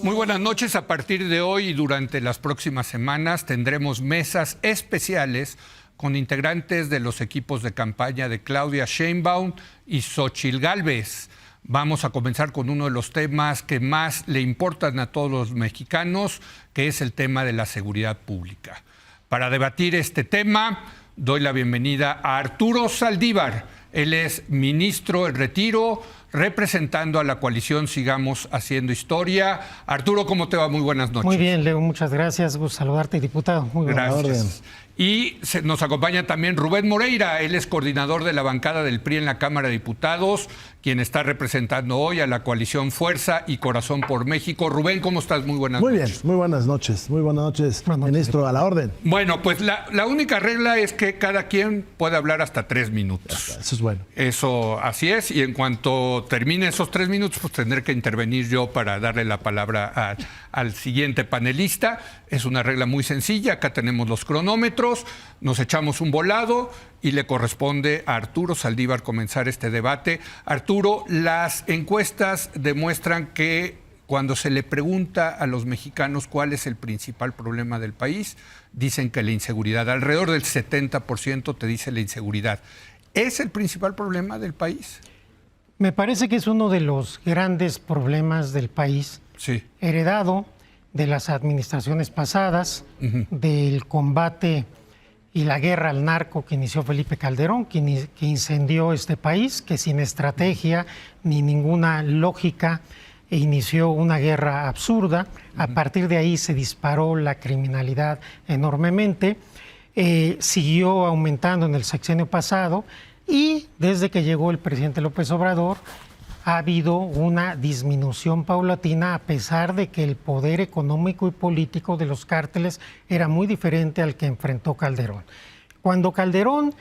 Muy buenas noches. A partir de hoy y durante las próximas semanas tendremos mesas especiales con integrantes de los equipos de campaña de Claudia Sheinbaum y Xóchitl Gálvez. Vamos a comenzar con uno de los temas que más le importan a todos los mexicanos, que es el tema de la seguridad pública. Para debatir este tema, doy la bienvenida a Arturo Saldívar. Él es ministro en retiro, representando a la coalición Sigamos Haciendo Historia. Arturo, ¿cómo te va? Muy buenas noches. Muy bien, Leo, muchas gracias. Gusto saludarte, diputado. Muy buenas Gracias. Y nos acompaña también Rubén Moreira. Él es coordinador de la bancada del PRI en la Cámara de Diputados, quien está representando hoy a la coalición Fuerza y Corazón por México. Rubén, ¿cómo estás? Muy buenas noches. Muy bien, muy buenas noches. Muy buenas noches, ministro, a la orden. Bueno, pues la única regla es que cada quien puede hablar hasta 3 minutos. Eso es bueno. Eso, así es. Y en cuanto termine esos 3 minutos, pues tendré que intervenir yo para darle la palabra al siguiente panelista. Es una regla muy sencilla. Acá tenemos los cronómetros, nos echamos un volado y le corresponde a Arturo Saldívar comenzar este debate. Arturo, las encuestas demuestran que cuando se le pregunta a los mexicanos cuál es el principal problema del país, dicen que la inseguridad. Alrededor del 70% te dice la inseguridad. ¿Es el principal problema del país? Me parece que es uno de los grandes problemas del país, sí, heredado de las administraciones pasadas, del combate y la guerra al narco que inició Felipe Calderón, que incendió este país, que sin estrategia ni ninguna lógica inició una guerra absurda. A partir de ahí se disparó la criminalidad enormemente, siguió aumentando en el sexenio pasado y desde que llegó el presidente López Obrador ha habido una disminución paulatina, a pesar de que el poder económico y político de los cárteles era muy diferente al que enfrentó Calderón. Cuando Calderón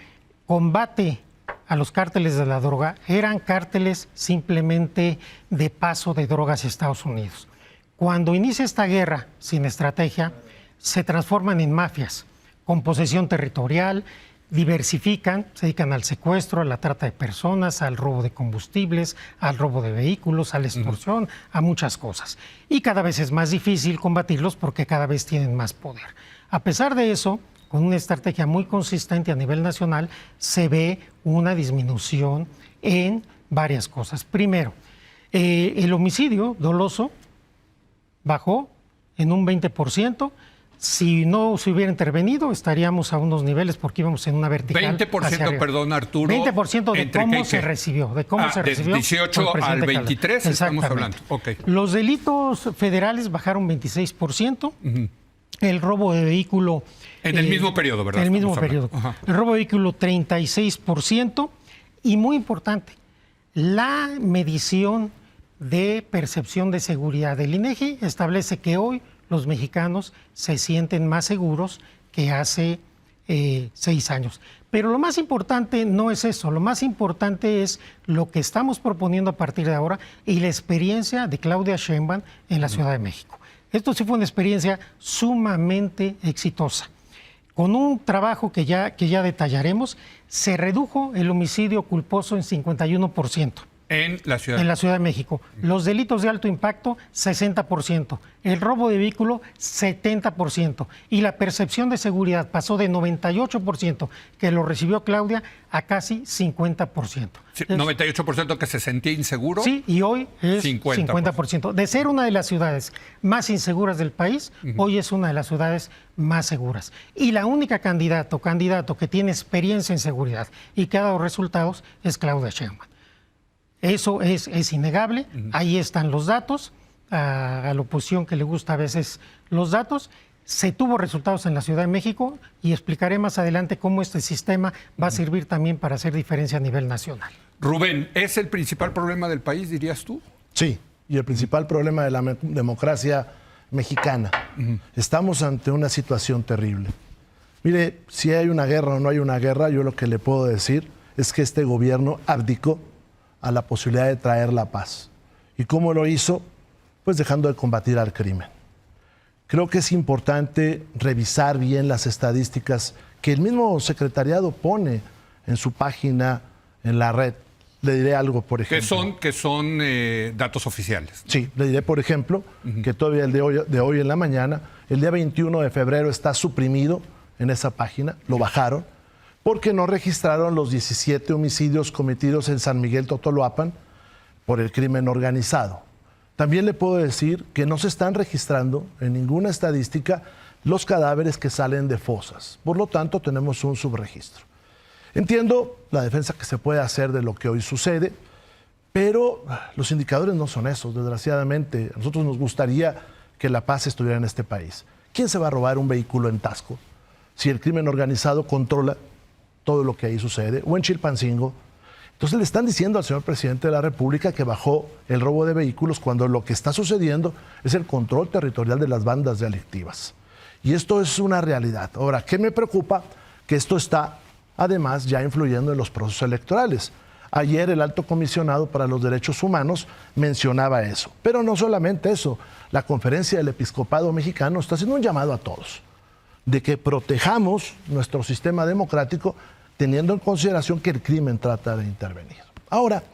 combate a los cárteles de la droga, eran cárteles simplemente de paso de drogas a Estados Unidos. Cuando inicia esta guerra sin estrategia, se transforman en mafias con posesión territorial, diversifican, se dedican al secuestro, a la trata de personas, al robo de combustibles, al robo de vehículos, a la extorsión, a muchas cosas. Y cada vez es más difícil combatirlos porque cada vez tienen más poder. A pesar de eso, con una estrategia muy consistente a nivel nacional, se ve una disminución en varias cosas. Primero, el homicidio doloso bajó en un 20%. Si no se hubiera intervenido, estaríamos a unos niveles porque íbamos en una vertical. 20%, perdón, Arturo. 20% de cómo se recibió. De cómo se recibió. Del 18 al 23 estamos hablando. Okay. Los delitos federales bajaron 26%. El robo de vehículo. En el mismo periodo, ¿verdad? En el mismo periodo. El robo de vehículo, 36%. Y muy importante, la medición de percepción de seguridad del INEGI establece que hoy los mexicanos se sienten más seguros que hace 6 años. Pero lo más importante no es eso, lo más importante es lo que estamos proponiendo a partir de ahora y la experiencia de Claudia Sheinbaum en la Ciudad de México. Esto sí fue una experiencia sumamente exitosa. Con un trabajo que ya detallaremos, se redujo el homicidio culposo en 51%. En la Ciudad de México. Los delitos de alto impacto, 60%. El robo de vehículo, 70%. Y la percepción de seguridad pasó de 98%, que lo recibió Claudia, a casi 50%. Sí, 98% que se sentía inseguro. Sí, y hoy es 50%. De ser una de las ciudades más inseguras del país, hoy es una de las ciudades más seguras. Y la única candidato que tiene experiencia en seguridad y que ha dado resultados es Claudia Sheinbaum. Eso es innegable, ahí están los datos, a la oposición que le gusta a veces los datos. Se tuvo resultados en la Ciudad de México y explicaré más adelante cómo este sistema va a servir también para hacer diferencia a nivel nacional. Rubén, ¿es el principal problema del país, dirías tú? Sí, y el principal problema de la democracia mexicana. Estamos ante una situación terrible. Mire, si hay una guerra o no hay una guerra, yo lo que le puedo decir es que este gobierno abdicó a la posibilidad de traer la paz. ¿Y cómo lo hizo? Pues dejando de combatir al crimen. Creo que es importante revisar bien las estadísticas que el mismo secretariado pone en su página en la red. Le diré algo, por ejemplo. Que son datos oficiales. Sí, le diré, por ejemplo, que todavía el de hoy en la mañana, el día 21 de febrero está suprimido en esa página, lo bajaron, porque no registraron los 17 homicidios cometidos en San Miguel Totoloapan por el crimen organizado. También le puedo decir que no se están registrando en ninguna estadística los cadáveres que salen de fosas. Por lo tanto, tenemos un subregistro. Entiendo la defensa que se puede hacer de lo que hoy sucede, pero los indicadores no son esos, desgraciadamente. A nosotros nos gustaría que la paz estuviera en este país. ¿Quién se va a robar un vehículo en Taxco si el crimen organizado controla todo lo que ahí sucede? O en Chilpancingo. Entonces le están diciendo al señor presidente de la República que bajó el robo de vehículos cuando lo que está sucediendo es el control territorial de las bandas delictivas. Y esto es una realidad. Ahora, ¿qué me preocupa? Que esto está además ya influyendo en los procesos electorales. Ayer el Alto Comisionado para los Derechos Humanos mencionaba eso. Pero no solamente eso, la Conferencia del Episcopado Mexicano está haciendo un llamado a todos de que protejamos nuestro sistema democrático teniendo en consideración que el crimen trata de intervenir. Ahora,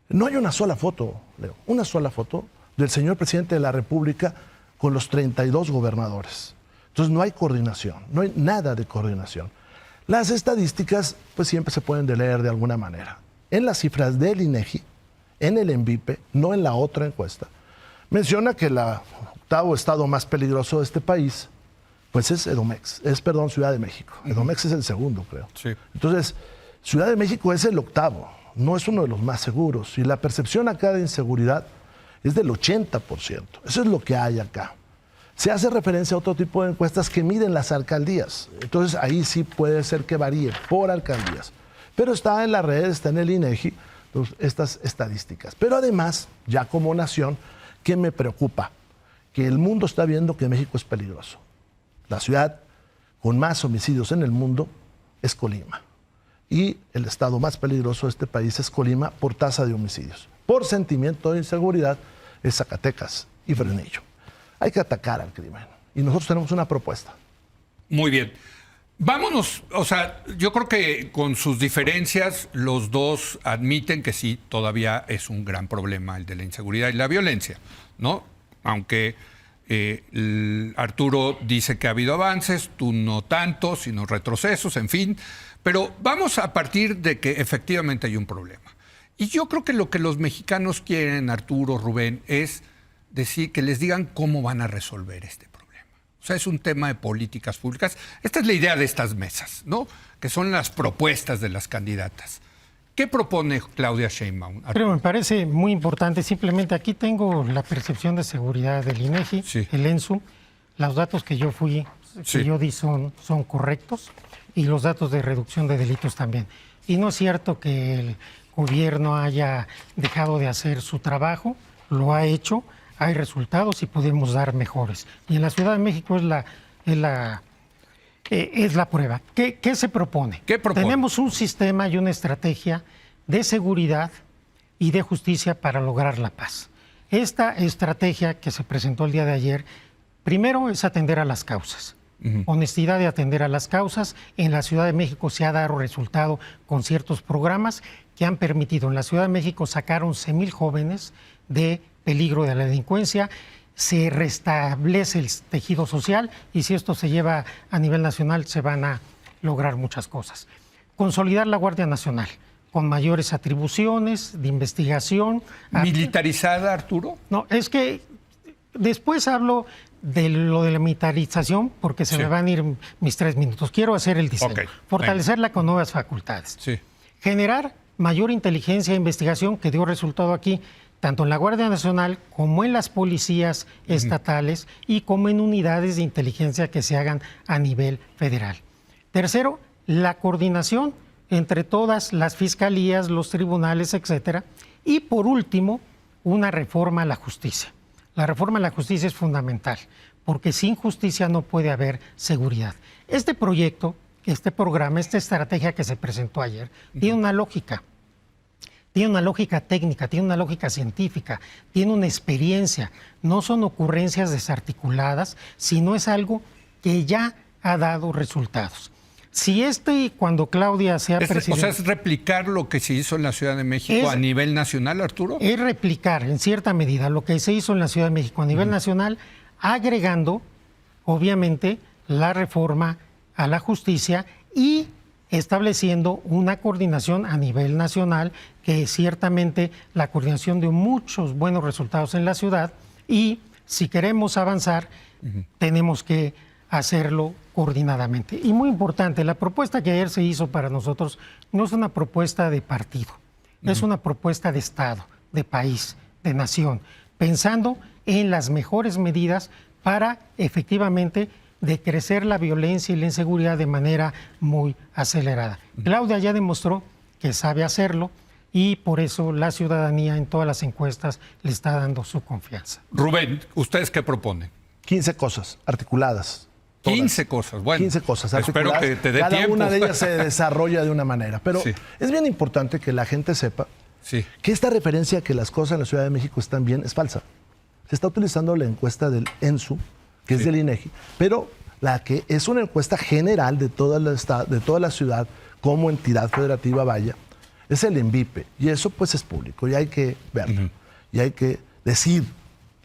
no hay una sola foto, Leo, una sola foto del señor presidente de la República con los 32 gobernadores. Entonces no hay coordinación, no hay nada de coordinación. Las estadísticas, pues siempre se pueden leer de alguna manera. En las cifras del INEGI, en el ENVIPE, no en la otra encuesta, menciona que el octavo estado más peligroso de este país, pues es Ciudad de México. Edomex es el segundo, creo. Sí. Entonces, Ciudad de México es el octavo, no es uno de los más seguros. Y la percepción acá de inseguridad es del 80%. Eso es lo que hay acá. Se hace referencia a otro tipo de encuestas que miden las alcaldías. Entonces ahí sí puede ser que varíe por alcaldías. Pero está en las redes, está en el INEGI, estas estadísticas. Pero además, ya como nación, ¿qué me preocupa? Que el mundo está viendo que México es peligroso. La ciudad con más homicidios en el mundo es Colima. Y el estado más peligroso de este país es Colima por tasa de homicidios. Por sentimiento de inseguridad es Zacatecas y Fresnillo. Hay que atacar al crimen. Y nosotros tenemos una propuesta. Muy bien. Vámonos, o sea, yo creo que con sus diferencias los dos admiten que sí, todavía es un gran problema el de la inseguridad y la violencia, ¿no? Aunque Arturo dice que ha habido avances, tú no tanto, sino retrocesos, en fin. Pero vamos a partir de que efectivamente hay un problema. Y yo creo que lo que los mexicanos quieren, Arturo, Rubén, es decir, que les digan cómo van a resolver este problema. O sea, es un tema de políticas públicas. Esta es la idea de estas mesas, ¿no? Que son las propuestas de las candidatas. ¿Qué propone Claudia Sheinbaum? Pero me parece muy importante, simplemente aquí tengo la percepción de seguridad del INEGI, Sí. el ENSU, los datos que yo di son correctos y los datos de reducción de delitos también. Y no es cierto que el gobierno haya dejado de hacer su trabajo, lo ha hecho, hay resultados y podemos dar mejores. Y en la Ciudad de México es la prueba. ¿Qué se propone? ¿Qué propone? Tenemos un sistema y una estrategia de seguridad y de justicia para lograr la paz. Esta estrategia que se presentó el día de ayer, primero es atender a las causas. Honestidad de atender a las causas. En la Ciudad de México se ha dado resultado con ciertos programas que han permitido. En la Ciudad de México sacar 11,000 jóvenes de peligro de la delincuencia, se restablece el tejido social y si esto se lleva a nivel nacional se van a lograr muchas cosas. Consolidar la Guardia Nacional con mayores atribuciones de investigación. ¿Militarizada, Arturo? No, es que después hablo de lo de la militarización porque se me van a ir mis 3 minutos. Quiero hacer el diseño. Okay. Fortalecerla con nuevas facultades. Sí. Generar mayor inteligencia e investigación que dio resultado aquí, tanto en la Guardia Nacional como en las policías estatales y como en unidades de inteligencia que se hagan a nivel federal. Tercero, la coordinación entre todas las fiscalías, los tribunales, etcétera. Y por último, una reforma a la justicia. La reforma a la justicia es fundamental, porque sin justicia no puede haber seguridad. Este proyecto, este programa, esta estrategia que se presentó ayer, tiene una lógica. Tiene una lógica técnica, tiene una lógica científica, tiene una experiencia. No son ocurrencias desarticuladas, sino es algo que ya ha dado resultados. Si cuando Claudia sea presidenta... O sea, ¿es replicar lo que se hizo en la Ciudad de México a nivel nacional, Arturo? Es replicar, en cierta medida, lo que se hizo en la Ciudad de México a nivel nacional, agregando, obviamente, la reforma a la justicia y estableciendo una coordinación a nivel nacional, que es ciertamente la coordinación de muchos buenos resultados en la ciudad, y si queremos avanzar, tenemos que hacerlo coordinadamente. Y muy importante, la propuesta que ayer se hizo para nosotros no es una propuesta de partido, es una propuesta de Estado, de país, de nación, pensando en las mejores medidas para efectivamente decrecer la violencia y la inseguridad de manera muy acelerada. Claudia ya demostró que sabe hacerlo y por eso la ciudadanía en todas las encuestas le está dando su confianza. Rubén, ¿ustedes qué proponen? 15 cosas articuladas. Todas. 15 cosas, bueno. 15 cosas espero articuladas. que te dé Cada tiempo. una de ellas se desarrolla de una manera. Pero sí, es bien importante que la gente sepa sí, que esta referencia a que las cosas en la Ciudad de México están bien es falsa. Se está utilizando la encuesta del ENSU, que es del INEGI, pero la que es una encuesta general de toda la ciudad como entidad federativa, vaya, es el ENVIPE. Y eso pues es público y hay que verlo. Y hay que decir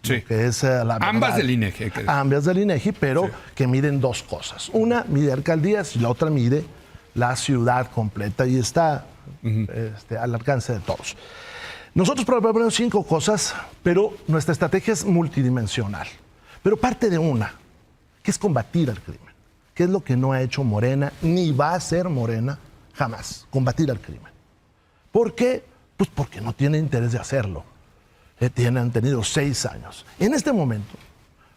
sí, que es la verdad. ambas del INEGI. Hay que decir. Ambas del INEGI, pero sí, que miden dos cosas. Una mide alcaldías y la otra mide la ciudad completa y está al alcance de todos. Nosotros proponemos 5 cosas, pero nuestra estrategia es multidimensional. Pero parte de una, que es combatir al crimen, que es lo que no ha hecho Morena, ni va a hacer Morena jamás, combatir al crimen. ¿Por qué? Pues porque no tiene interés de hacerlo. Han tenido 6 años. En este momento,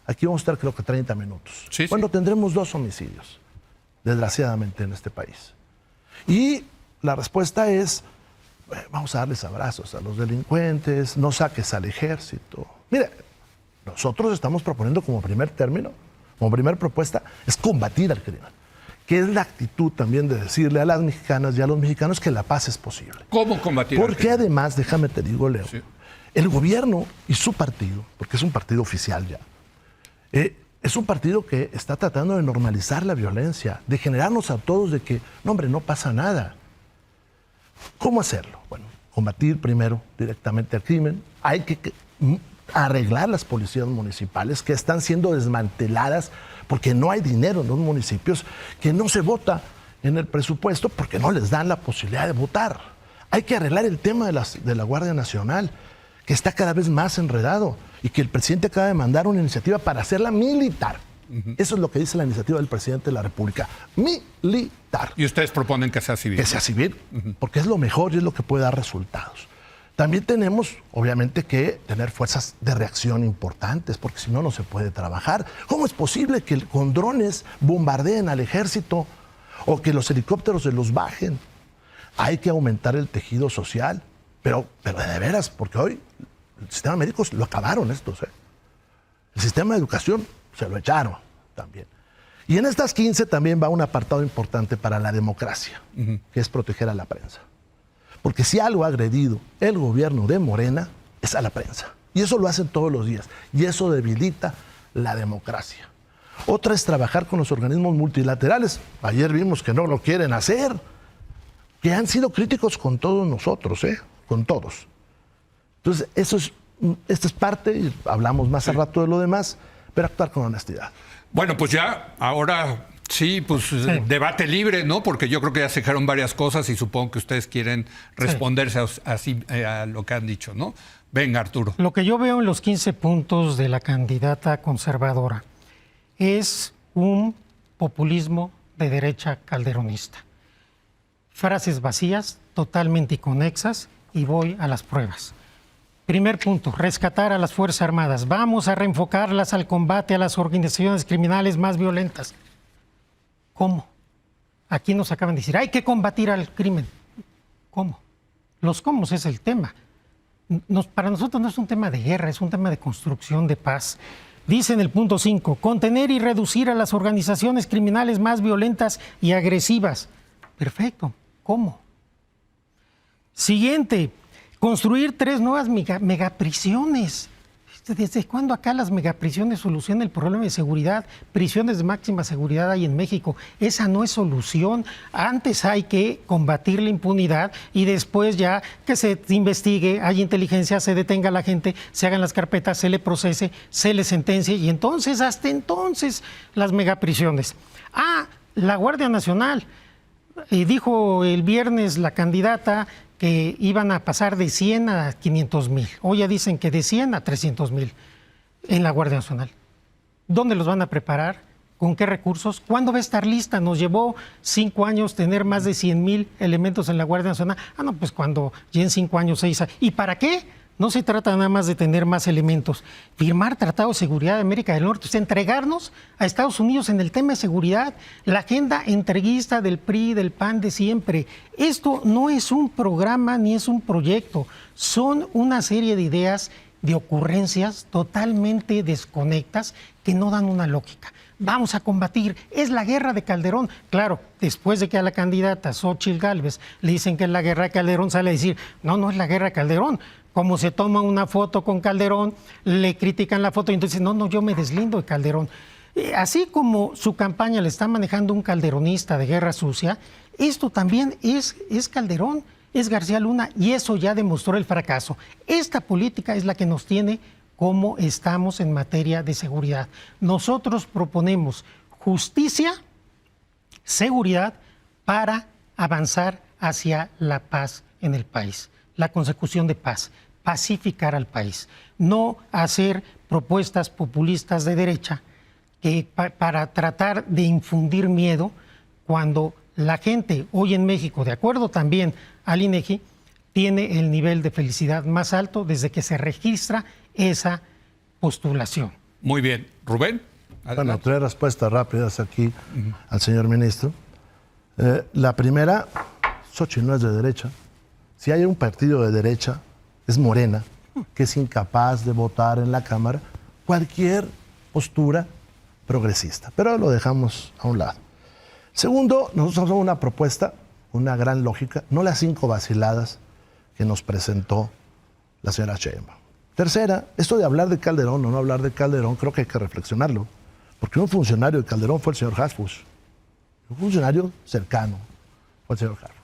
aquí vamos a estar creo que 30 minutos. Sí, cuando sí, tendremos 2 homicidios, desgraciadamente, en este país. Y la respuesta es, vamos a darles abrazos a los delincuentes, no saques al ejército. Mire, nosotros estamos proponiendo como primer término, como primera propuesta, es combatir al crimen, que es la actitud también de decirle a las mexicanas y a los mexicanos que la paz es posible. ¿Cómo combatir al Porque crimen? además, déjame te digo, Leo, Sí, el gobierno y su partido, porque es un partido oficial ya, es un partido que está tratando de normalizar la violencia, de generarnos a todos de que, no hombre, no pasa nada. ¿Cómo hacerlo? Bueno, combatir primero directamente al crimen. Hay que arreglar las policías municipales que están siendo desmanteladas porque no hay dinero en los municipios, que no se vota en el presupuesto porque no les dan la posibilidad de votar. Hay que arreglar el tema de la Guardia Nacional, que está cada vez más enredado y que el presidente acaba de mandar una iniciativa para hacerla militar. Eso es lo que dice la iniciativa del presidente de la República. Militar. y ustedes proponen que sea civil. Que sea civil, porque es lo mejor y es lo que puede dar resultados. También tenemos, obviamente, que tener fuerzas de reacción importantes, porque si no, no se puede trabajar. ¿Cómo es posible que con drones bombardeen al ejército o que los helicópteros se los bajen? Hay que aumentar el tejido social, pero de veras, porque hoy el sistema médico lo acabaron estos. El sistema de educación se lo echaron también. Y en estas 15 también va un apartado importante para la democracia, que es proteger a la prensa. Porque si algo ha agredido el gobierno de Morena es a la prensa. Y eso lo hacen todos los días. Y eso debilita la democracia. Otra es trabajar con los organismos multilaterales. Ayer vimos que no lo quieren hacer. Que han sido críticos con todos nosotros, con todos. Entonces, esta es parte, y hablamos más al rato de lo demás, pero actuar con honestidad. Bueno, pues ya, ahora sí, pues debate libre, ¿no? Porque yo creo que ya se dijeron varias cosas y supongo que ustedes quieren responderse así a lo que han dicho, ¿no? Venga, Arturo. Lo que yo veo en los 15 puntos de la candidata conservadora es un populismo de derecha calderonista. Frases vacías, totalmente inconexas, y voy a las pruebas. Primer punto, rescatar a las Fuerzas Armadas. Vamos a reenfocarlas al combate a las organizaciones criminales más violentas. ¿Cómo? Aquí nos acaban de decir, hay que combatir al crimen. ¿Cómo? Los cómo es el tema. Para nosotros no es un tema de guerra, es un tema de construcción de paz. Dice en el punto 5, contener y reducir a las organizaciones criminales más violentas y agresivas. Perfecto. ¿Cómo? Siguiente, construir 3 nuevas megaprisiones. ¿Desde cuándo acá las megaprisiones solucionan el problema de seguridad? Prisiones de máxima seguridad hay en México. Esa no es solución. Antes hay que combatir la impunidad y después ya que se investigue, hay inteligencia, se detenga a la gente, se hagan las carpetas, se le procese, se le sentencie y entonces, hasta entonces, las megaprisiones. La Guardia Nacional. Dijo el viernes la candidata que iban a pasar de 100 a 500,000. Hoy ya dicen que de 100 a 300,000 en la Guardia Nacional. ¿Dónde los van a preparar? ¿Con qué recursos? ¿Cuándo va a estar lista? Nos llevó 5 años tener más de 100,000 elementos en la Guardia Nacional. No, pues cuando ya en 5 años, 6 años. ¿Y para qué? No se trata nada más de tener más elementos. Firmar Tratado de Seguridad de América del Norte, entregarnos a Estados Unidos en el tema de seguridad, la agenda entreguista del PRI, del PAN de siempre. Esto no es un programa ni es un proyecto, son una serie de ideas, de ocurrencias totalmente desconectas que no dan una lógica. Vamos a combatir, es la guerra de Calderón. Claro, después de que a la candidata Xóchitl Gálvez le dicen que es la guerra de Calderón, sale a decir, no es la guerra de Calderón. Como se toma una foto con Calderón, le critican la foto y entonces, no, yo me deslindo de Calderón. Así como su campaña le está manejando un calderonista de guerra sucia, esto también es Calderón, es García Luna, y eso ya demostró el fracaso. Esta política es la que nos tiene como estamos en materia de seguridad. Nosotros proponemos justicia, seguridad, para avanzar hacia la paz en el país, la consecución de paz, pacificar al país, no hacer propuestas populistas de derecha que para tratar de infundir miedo cuando la gente hoy en México, de acuerdo también al INEGI, tiene el nivel de felicidad más alto desde que se registra esa postulación. Muy bien. Rubén. Adelante. Bueno, 3 respuestas rápidas aquí al señor ministro. La primera, Xóchitl no es de derecha. Si hay un partido de derecha, es Morena, que es incapaz de votar en la Cámara cualquier postura progresista. Pero lo dejamos a un lado. Segundo, nosotros hacemos una propuesta, una gran lógica, no las 5 vaciladas que nos presentó la señora Sheinbaum. Tercera, esto de hablar de Calderón o no hablar de Calderón, creo que hay que reflexionarlo. Porque un funcionario de Calderón fue el señor Hasbush. Un funcionario cercano fue el señor Hasbush.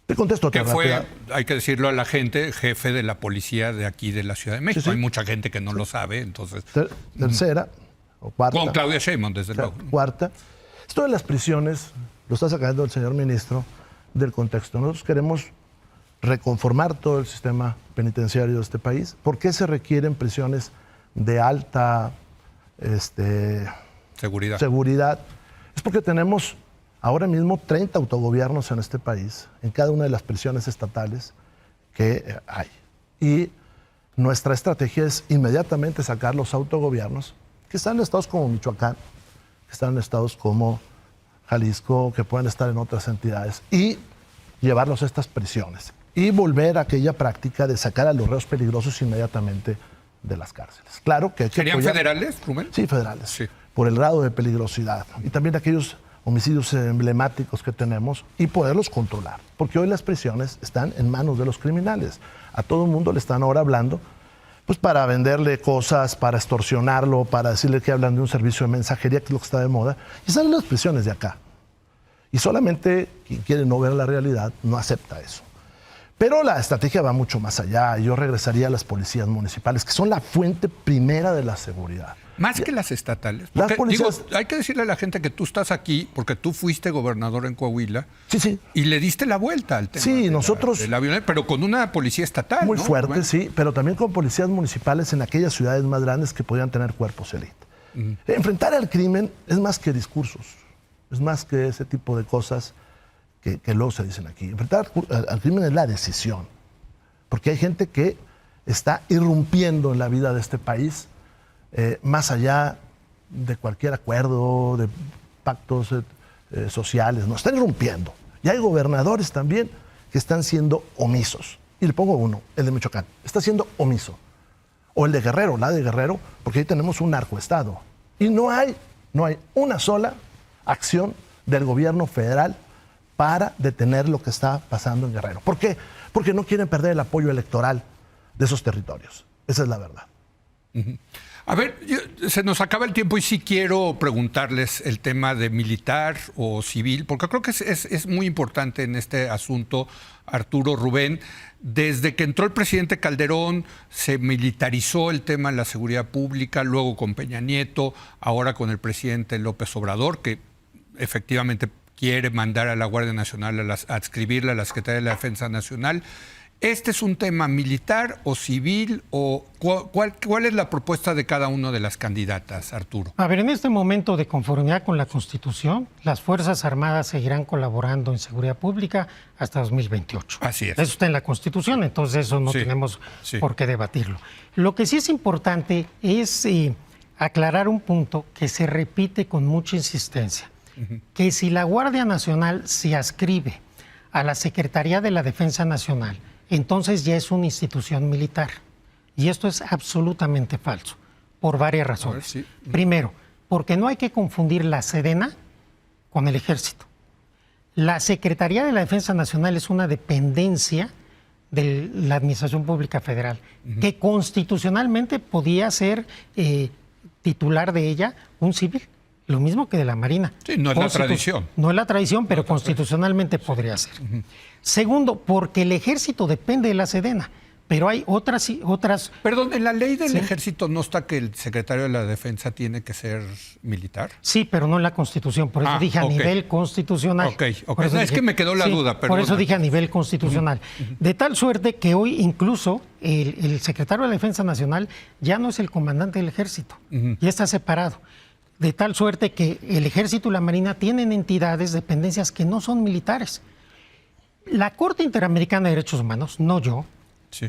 Te contesto otra que fue, rápida. hay que decirlo a la gente, jefe de la policía de aquí de la Ciudad de México. Sí. Hay mucha gente que no lo sabe, entonces... Tercera o cuarta. Con Claudia Sheinbaum, desde luego. Cuarta. Esto de las prisiones lo está sacando el señor ministro del contexto. Nosotros queremos reconformar todo el sistema penitenciario de este país. ¿Por qué se requieren prisiones de alta seguridad? Es porque tenemos ahora mismo 30 autogobiernos en este país, en cada una de las prisiones estatales que hay. Y nuestra estrategia es inmediatamente sacar los autogobiernos que están en estados como Michoacán, que están en estados como Jalisco, que pueden estar en otras entidades, y llevarlos a estas prisiones. Y volver a aquella práctica de sacar a los reos peligrosos inmediatamente de las cárceles. Claro que hay que ¿Serían apoyar... federales, Rubén? Sí, federales. Sí. Por el grado de peligrosidad. Y también aquellos homicidios emblemáticos que tenemos y poderlos controlar. Porque hoy las prisiones están en manos de los criminales. A todo el mundo le están ahora hablando pues para venderle cosas, para extorsionarlo, para decirle que hablan de un servicio de mensajería, que es lo que está de moda. Y salen las prisiones de acá. Y solamente quien quiere no ver la realidad no acepta eso. Pero la estrategia va mucho más allá. Yo regresaría a las policías municipales, que son la fuente primera de la seguridad. Más que las estatales. Las Porque, policías... hay que decirle a la gente que tú estás aquí porque tú fuiste gobernador en Coahuila. Sí. Y le diste la vuelta al tema. Sí, nosotros... de la violencia, pero con una policía estatal. Muy ¿no? fuerte, Bueno. sí, pero también con policías municipales en aquellas ciudades más grandes que podían tener cuerpos élite. Enfrentar al crimen es más que discursos, es más que ese tipo de cosas que luego se dicen aquí. Enfrentar al crimen es la decisión, porque hay gente que está irrumpiendo en la vida de este país, más allá de cualquier acuerdo, de pactos sociales, no, están irrumpiendo. Y hay gobernadores también que están siendo omisos. Y le pongo uno, el de Michoacán, está siendo omiso. O el de Guerrero, la de Guerrero, porque ahí tenemos un narcoestado. Y no hay una sola acción del gobierno federal para detener lo que está pasando en Guerrero. ¿Por qué? Porque no quieren perder el apoyo electoral de esos territorios. Esa es la verdad. A ver, se nos acaba el tiempo y sí quiero preguntarles el tema de militar o civil, porque creo que es muy importante en este asunto, Arturo, Rubén. Desde que entró el presidente Calderón se militarizó el tema de la seguridad pública, luego con Peña Nieto, ahora con el presidente López Obrador, que efectivamente quiere mandar a la Guardia Nacional a adscribirla a la Secretaría de la Defensa Nacional. ¿Este es un tema militar o civil o cuál es la propuesta de cada una de las candidatas, Arturo? A ver, en este momento, de conformidad con la Constitución, las Fuerzas Armadas seguirán colaborando en seguridad pública hasta 2028. Así es. Eso está en la Constitución, entonces eso no tenemos por qué debatirlo. Lo que sí es importante es aclarar un punto que se repite con mucha insistencia, que si la Guardia Nacional se adscribe a la Secretaría de la Defensa Nacional, entonces ya es una institución militar. Y esto es absolutamente falso, por varias razones. Primero, porque no hay que confundir la Sedena con el Ejército. La Secretaría de la Defensa Nacional es una dependencia de la Administración Pública Federal, que constitucionalmente podía ser titular de ella un civil. Lo mismo que de la Marina. Sí, no es la tradición. No es la tradición, pero constitucionalmente podría ser. Segundo, porque el Ejército depende de la Sedena, pero hay otras... Perdón, ¿en la ley del Ejército no está que el secretario de la Defensa tiene que ser militar? Sí, pero no en la Constitución, por eso dije a nivel constitucional. Es que me quedó la duda, perdón. Por eso dije a nivel constitucional. De tal suerte que hoy incluso el secretario de la Defensa Nacional ya no es el comandante del Ejército, ya está separado. De tal suerte que el Ejército y la Marina tienen entidades, dependencias que no son militares. La Corte Interamericana de Derechos Humanos, no yo,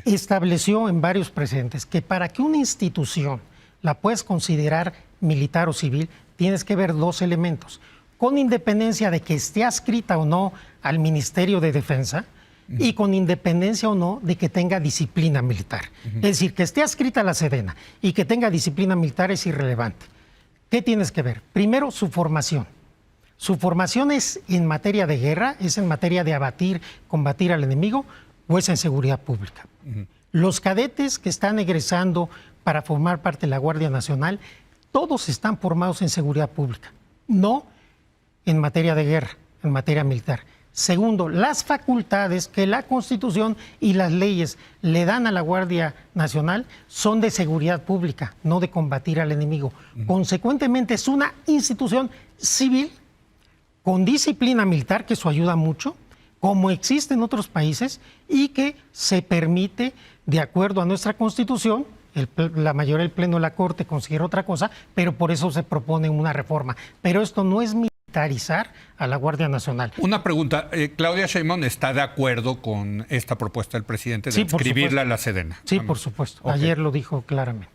estableció en varios precedentes que para que una institución la puedas considerar militar o civil, tienes que ver dos elementos. Con independencia de que esté adscrita o no al Ministerio de Defensa y con independencia o no de que tenga disciplina militar. Es decir, que esté adscrita a la Sedena y que tenga disciplina militar es irrelevante. ¿Qué tienes que ver? Primero, su formación. Su formación es en materia de guerra, es en materia de combatir al enemigo o es en seguridad pública. Los cadetes que están egresando para formar parte de la Guardia Nacional, todos están formados en seguridad pública, no en materia de guerra, en materia militar. Segundo, las facultades que la Constitución y las leyes le dan a la Guardia Nacional son de seguridad pública, no de combatir al enemigo. Consecuentemente, es una institución civil con disciplina militar, que eso ayuda mucho, como existe en otros países, y que se permite, de acuerdo a nuestra Constitución, la mayoría del Pleno de la Corte considera otra cosa, pero por eso se propone una reforma. Pero esto no es militarizar a la Guardia Nacional. Una pregunta, ¿Claudia Sheinbaum está de acuerdo con esta propuesta del presidente de inscribirla a la Sedena? Sí, por supuesto. Ayer lo dijo claramente.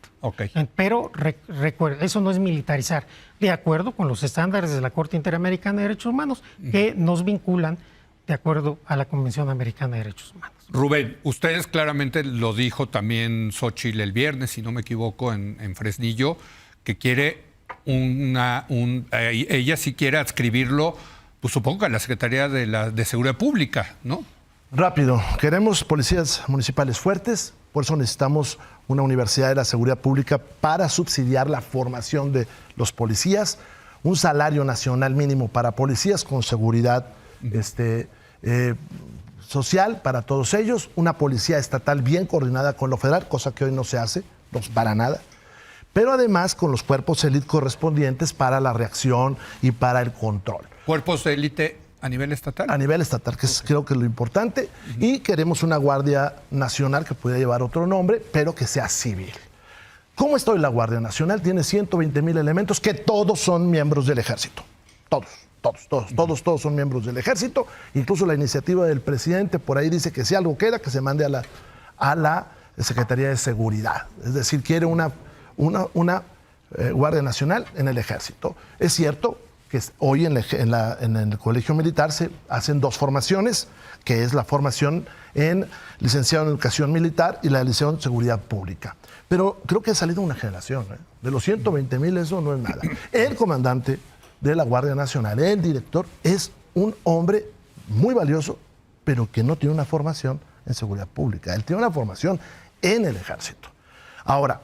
Pero recuerda, eso no es militarizar, de acuerdo con los estándares de la Corte Interamericana de Derechos Humanos, que nos vinculan de acuerdo a la Convención Americana de Derechos Humanos. Rubén, ustedes claramente lo dijo también Xóchitl el viernes, si no me equivoco, en Fresnillo, que quiere ella sí quiere adscribirlo, pues supongo que a la Secretaría de Seguridad Pública, ¿no? Rápido, queremos policías municipales fuertes, por eso necesitamos una universidad de la seguridad pública para subsidiar la formación de los policías, un salario nacional mínimo para policías con seguridad social para todos ellos, una policía estatal bien coordinada con lo federal, cosa que hoy no se hace, no para nada, pero además con los cuerpos élite correspondientes para la reacción y para el control. ¿Cuerpos de élite a nivel estatal? A nivel estatal, que creo que es lo importante, y queremos una Guardia Nacional que pueda llevar otro nombre, pero que sea civil. ¿Cómo está hoy la Guardia Nacional? Tiene 120,000 elementos que todos son miembros del Ejército, todos son miembros del Ejército. Incluso la iniciativa del presidente por ahí dice que si algo queda, que se mande a la Secretaría de Seguridad. Es decir, quiere una Guardia Nacional en el Ejército. Es cierto que hoy en el Colegio Militar se hacen dos formaciones, que es la formación en licenciado en Educación Militar y la licenciado en Seguridad Pública. Pero creo que ha salido una generación, ¿eh? De los 120,000 eso no es nada. El comandante de la Guardia Nacional, el director, es un hombre muy valioso, pero que no tiene una formación en seguridad pública. Él tiene una formación en el Ejército. Ahora,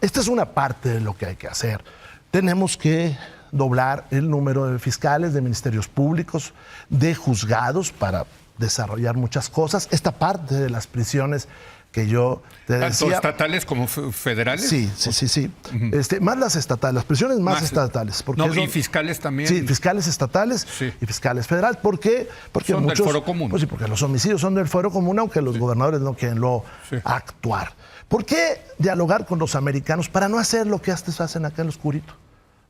esta es una parte de lo que hay que hacer. Tenemos que doblar el número de fiscales, de ministerios públicos, de juzgados para desarrollar muchas cosas. Esta parte de las prisiones que yo te decía. ¿Tanto estatales como federales? Sí. Más las estatales, las prisiones más estatales. Porque ¿y fiscales también? Sí, fiscales estatales y fiscales federales. ¿Por qué? Porque son muchos, del fuero común. Pues sí, porque los homicidios son del fuero común, aunque los gobernadores no quieren actuar. ¿Por qué dialogar con los americanos para no hacer lo que hacen acá en lo oscurito?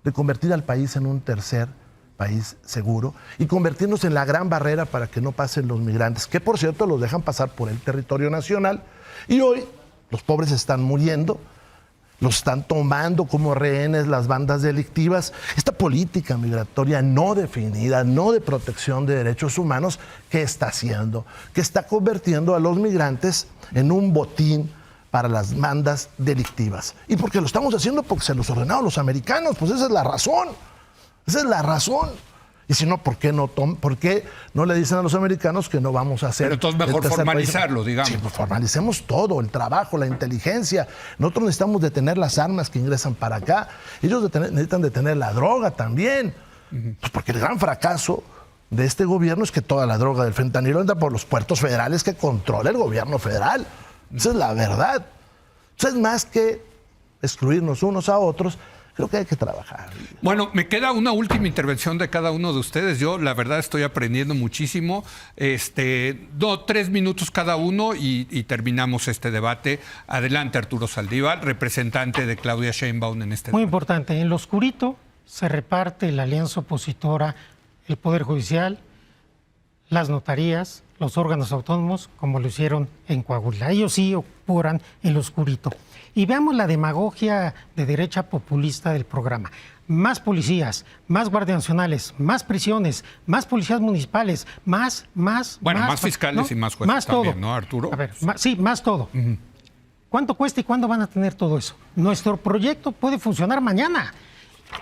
De convertir al país en un tercer país seguro y convertirnos en la gran barrera para que no pasen los migrantes, que por cierto los dejan pasar por el territorio nacional. Y hoy los pobres están muriendo, los están tomando como rehenes las bandas delictivas. Esta política migratoria no definida, no de protección de derechos humanos, ¿qué está haciendo? Que está convirtiendo a los migrantes en un botín para las bandas delictivas. ¿Y por qué lo estamos haciendo? Porque se los ordenaron los americanos, pues esa es la razón. Esa es la razón. Y si no, ¿por qué no le dicen a los americanos que no vamos a hacer? Pero entonces mejor formalizarlo, digamos. Sí, pues formalicemos todo, el trabajo, la inteligencia. Nosotros necesitamos detener las armas que ingresan para acá. Ellos necesitan detener la droga también. Pues porque el gran fracaso de este gobierno es que toda la droga del fentanilo entra por los puertos federales que controla el gobierno federal. Esa es la verdad. Entonces, más que excluirnos unos a otros, creo que hay que trabajar. Bueno, me queda una última intervención de cada uno de ustedes. Yo, la verdad, estoy aprendiendo muchísimo. 3 minutos cada uno y terminamos este debate. Adelante, Arturo Saldívar, representante de Claudia Sheinbaum en este Muy debate. importante. En lo oscurito se reparte la alianza opositora, el Poder Judicial, las notarías, los órganos autónomos, como lo hicieron en Coahuila. Ellos sí operan en lo oscurito. Y veamos la demagogia de derecha populista del programa. Más policías, más guardias nacionales, más prisiones, más policías municipales, más fiscales, ¿no? Y más jueces más también, todo. ¿no, Arturo? A ver, más todo. ¿Cuánto cuesta y cuándo van a tener todo eso? Nuestro proyecto puede funcionar mañana.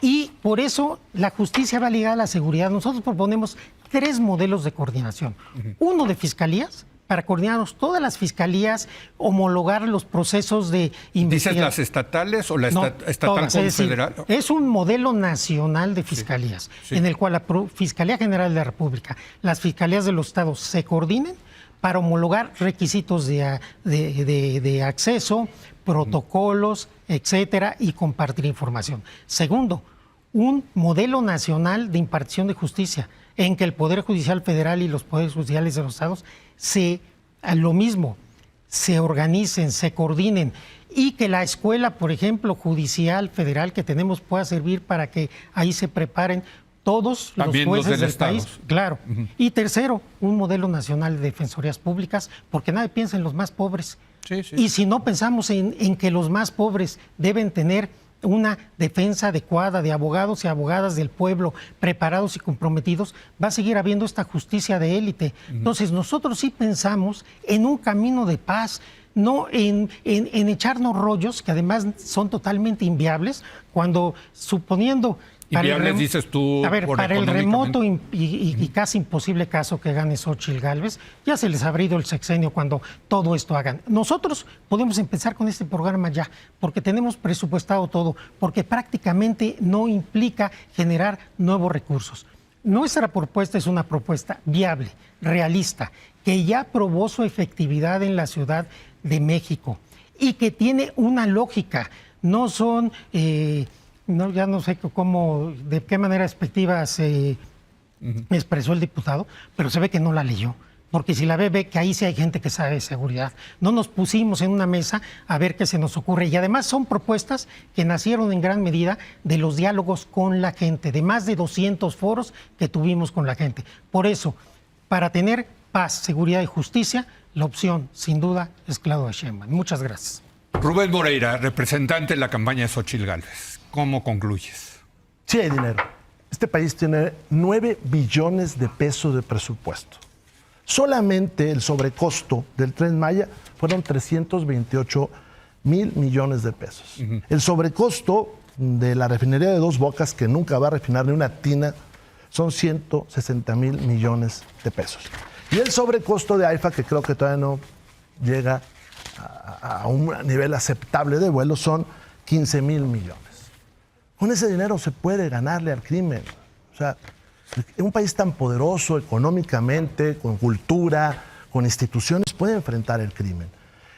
Y por eso la justicia va ligada a la seguridad. Nosotros proponemos 3 modelos de coordinación. Uno de fiscalías, para coordinarnos todas las fiscalías, homologar los procesos de investigación. ¿Dices las estatales o la estatal todas, con es decir, federal? Es un modelo nacional de fiscalías, en el cual la Fiscalía General de la República, las fiscalías de los estados se coordinen para homologar requisitos de acceso, protocolos, etcétera, y compartir información. Segundo, un modelo nacional de impartición de justicia, en que el Poder Judicial Federal y los Poderes Judiciales de los estados se organicen, se coordinen, y que la escuela, por ejemplo, judicial federal que tenemos pueda servir para que ahí se preparen todos los jueces del país. Claro. Y tercero, un modelo nacional de defensorías públicas, porque nadie piensa en los más pobres. Sí. Y si no pensamos en que los más pobres deben tener una defensa adecuada de abogados y abogadas del pueblo preparados y comprometidos, va a seguir habiendo esta justicia de élite. Entonces, nosotros sí pensamos en un camino de paz, no en echarnos rollos que además son totalmente inviables, cuando suponiendo... Inviables, dices tú, a ver, para el remoto y casi imposible caso que gane Xóchitl Gálvez, ya se les ha abrido el sexenio cuando todo esto hagan. Nosotros podemos empezar con este programa ya, porque tenemos presupuestado todo, porque prácticamente no implica generar nuevos recursos. Nuestra propuesta es una propuesta viable, realista, que ya probó su efectividad en la Ciudad de México y que tiene una lógica. No son... ya no sé de qué manera despectiva se expresó el diputado, pero se ve que no la leyó. Porque si la ve que ahí sí hay gente que sabe de seguridad. No nos pusimos en una mesa a ver qué se nos ocurre. Y además son propuestas que nacieron en gran medida de los diálogos con la gente, de más de 200 foros que tuvimos con la gente. Por eso, para tener paz, seguridad y justicia, la opción, sin duda, es Claudia Sheinbaum. Muchas gracias. Rubén Moreira, representante de la campaña de Xóchitl Gálvez. ¿Cómo concluyes? Sí hay dinero. Este país tiene 9 billones de pesos de presupuesto. Solamente el sobrecosto del Tren Maya fueron 328 mil millones de pesos. El sobrecosto de la refinería de Dos Bocas, que nunca va a refinar ni una tina, son 160 mil millones de pesos. Y el sobrecosto de AIFA, que creo que todavía no llega a un nivel aceptable de vuelo, son 15,000 millones. Con ese dinero se puede ganarle al crimen. O sea, un país tan poderoso económicamente, con cultura, con instituciones, puede enfrentar el crimen.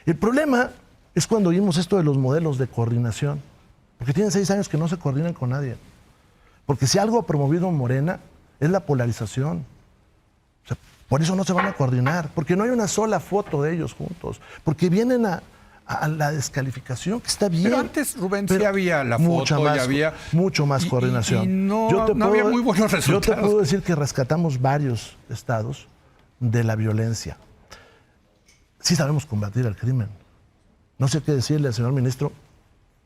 El problema es cuando vimos esto de los modelos de coordinación, porque tienen 6 años que no se coordinan con nadie. Porque si algo ha promovido Morena es la polarización. O sea, por eso no se van a coordinar, porque no hay una sola foto de ellos juntos, porque vienen a la descalificación, que está bien. Pero antes, Rubén, sí había la foto, más, ya había... mucho más coordinación. Y no había muy buenos resultados. Yo te puedo decir que rescatamos varios estados de la violencia. Sí sabemos combatir el crimen. No sé qué decirle al señor ministro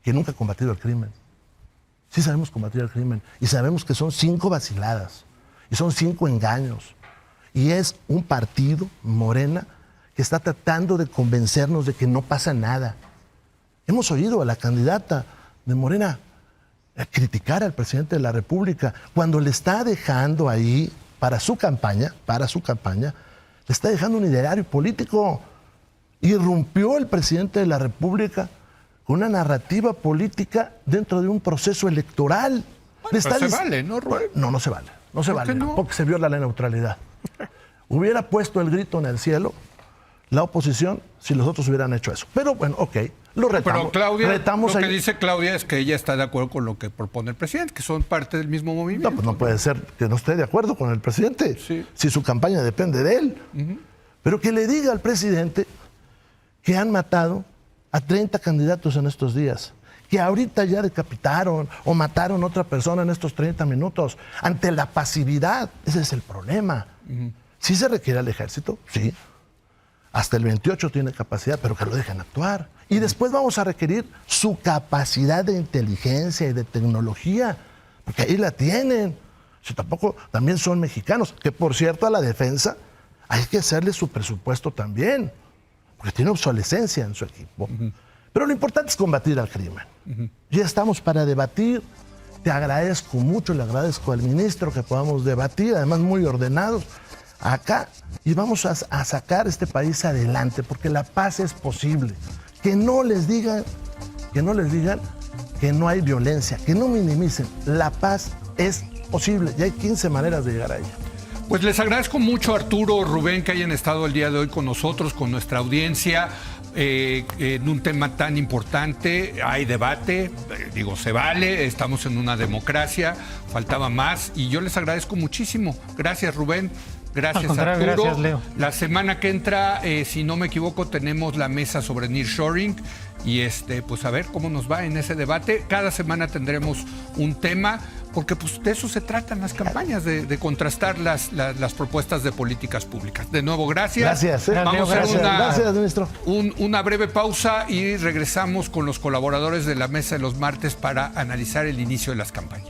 que nunca ha combatido el crimen. Sí sabemos combatir el crimen y sabemos que son 5 vaciladas y son 5 engaños. Y es un partido, Morena, que está tratando de convencernos de que no pasa nada. Hemos oído a la candidata de Morena criticar al presidente de la República cuando le está dejando ahí, para su campaña, le está dejando un ideario político. Irrumpió el presidente de la República con una narrativa política dentro de un proceso electoral. Bueno, pero se vale, ¿no, Rubén? No se vale. No se vale, no? Porque se viola la neutralidad. Hubiera puesto el grito en el cielo la oposición si los otros hubieran hecho eso. Pero bueno, ok, lo retamos. Pero Claudia, retamos lo que dice Claudia es que ella está de acuerdo con lo que propone el presidente, que son parte del mismo movimiento. No, pues no puede ser que no esté de acuerdo con el presidente, sí, si su campaña depende de él. Pero que le diga al presidente que han matado a 30 candidatos en estos días, que ahorita ya decapitaron o mataron a otra persona en estos 30 minutos, ante la pasividad. Ese es el problema. ¿Sí se requiere al ejército? Sí. Hasta el 28 tiene capacidad, pero que lo dejen actuar. Y después vamos a requerir su capacidad de inteligencia y de tecnología, porque ahí la tienen. Si también son mexicanos, que por cierto a la defensa hay que hacerle su presupuesto también, porque tiene obsolescencia en su equipo. Pero lo importante es combatir al crimen. Ya estamos para debatir. Te agradezco mucho, le agradezco al ministro que podamos debatir, además muy ordenados, acá, y vamos a sacar este país adelante, porque la paz es posible. Que no les digan que no hay violencia, que no minimicen. La paz es posible y hay 15 maneras de llegar a ella. Pues les agradezco mucho, Arturo, Rubén, que hayan estado el día de hoy con nosotros, con nuestra audiencia, en un tema tan importante. Hay debate, se vale, estamos en una democracia, faltaba más, y yo les agradezco muchísimo. Gracias, Rubén. Gracias, Arturo. Gracias, Leo. La semana que entra, si no me equivoco, tenemos la mesa sobre nearshoring y pues a ver cómo nos va en ese debate. Cada semana tendremos un tema, porque pues de eso se tratan las campañas, de contrastar las propuestas de políticas públicas. De nuevo, gracias. Gracias. Vamos a hacer gracias, ministro. Una breve pausa y regresamos con los colaboradores de la mesa de los martes para analizar el inicio de las campañas.